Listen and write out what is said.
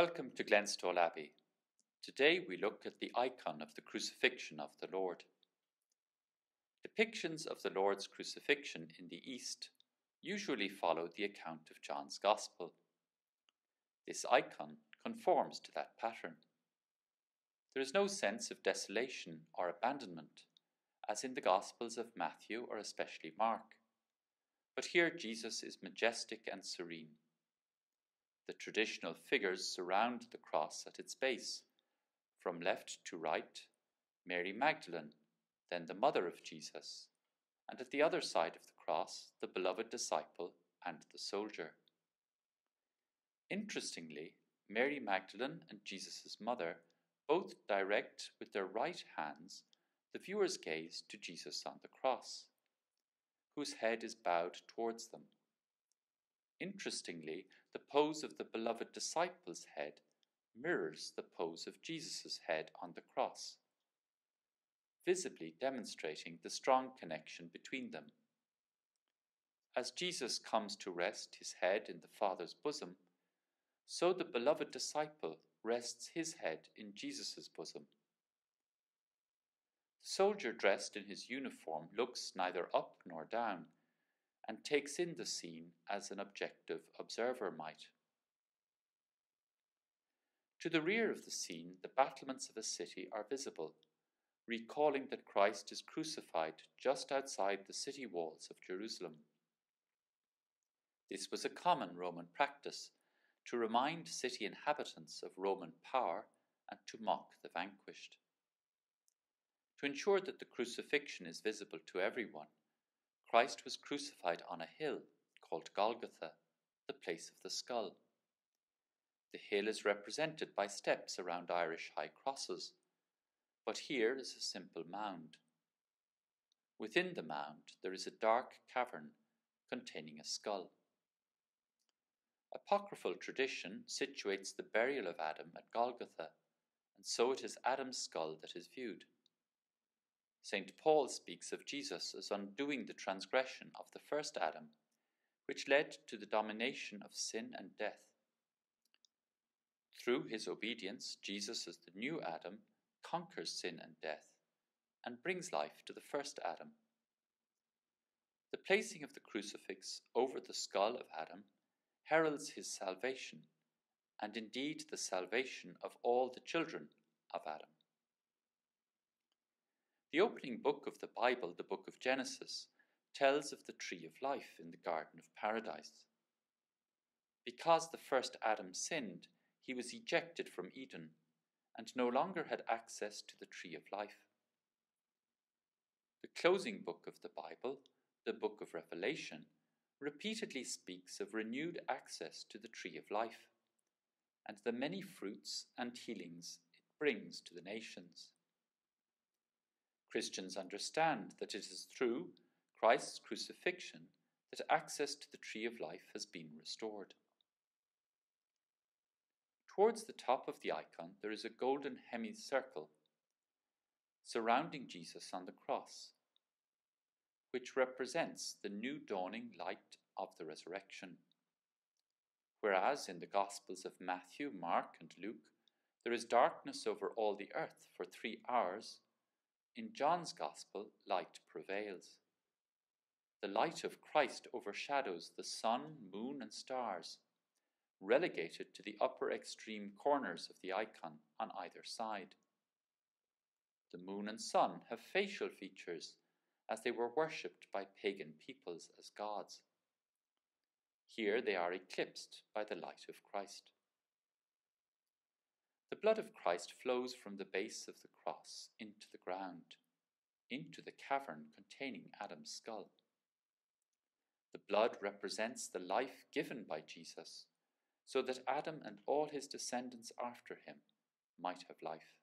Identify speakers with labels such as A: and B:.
A: Welcome to Glenstal Abbey. Today we look at the icon of the Crucifixion of the Lord. Depictions of the Lord's crucifixion in the East usually follow the account of John's Gospel. This icon conforms to that pattern. There is no sense of desolation or abandonment, as in the Gospels of Matthew or especially Mark. But here Jesus is majestic and serene. The traditional figures surround the cross at its base. From left to right, Mary Magdalene, then the mother of Jesus, and at the other side of the cross, the beloved disciple and the soldier. Interestingly, Mary Magdalene and Jesus' mother both direct with their right hands the viewer's gaze to Jesus on the cross, whose head is bowed towards them. Interestingly, the pose of the beloved disciple's head mirrors the pose of Jesus' head on the cross, visibly demonstrating the strong connection between them. As Jesus comes to rest his head in the Father's bosom, so the beloved disciple rests his head in Jesus' bosom. The soldier dressed in his uniform looks neither up nor down, and takes in the scene as an objective observer might. To the rear of the scene, the battlements of a city are visible, recalling that Christ is crucified just outside the city walls of Jerusalem. This was a common Roman practice, to remind city inhabitants of Roman power and to mock the vanquished. To ensure that the crucifixion is visible to everyone, Christ was crucified on a hill called Golgotha, the place of the skull. The hill is represented by steps around Irish high crosses, but here is a simple mound. Within the mound there is a dark cavern containing a skull. Apocryphal tradition situates the burial of Adam at Golgotha, and so it is Adam's skull that is viewed. St. Paul speaks of Jesus as undoing the transgression of the first Adam, which led to the domination of sin and death. Through his obedience, Jesus as the new Adam conquers sin and death and brings life to the first Adam. The placing of the crucifix over the skull of Adam heralds his salvation, and indeed the salvation of all the children of Adam. The opening book of the Bible, the book of Genesis, tells of the tree of life in the Garden of Paradise. Because the first Adam sinned, he was ejected from Eden and no longer had access to the tree of life. The closing book of the Bible, the book of Revelation, repeatedly speaks of renewed access to the tree of life and the many fruits and healings it brings to the nations. Christians understand that it is through Christ's crucifixion that access to the tree of life has been restored. Towards the top of the icon there is a golden hemicircle surrounding Jesus on the cross, which represents the new dawning light of the resurrection. Whereas in the Gospels of Matthew, Mark, and Luke, there is darkness over all the earth for 3 hours, in John's Gospel, light prevails. The light of Christ overshadows the sun, moon, and stars, relegated to the upper extreme corners of the icon on either side. The moon and sun have facial features, as they were worshipped by pagan peoples as gods. Here they are eclipsed by the light of Christ. The blood of Christ flows from the base of the cross into the ground, into the cavern containing Adam's skull. The blood represents the life given by Jesus, so that Adam and all his descendants after him might have life.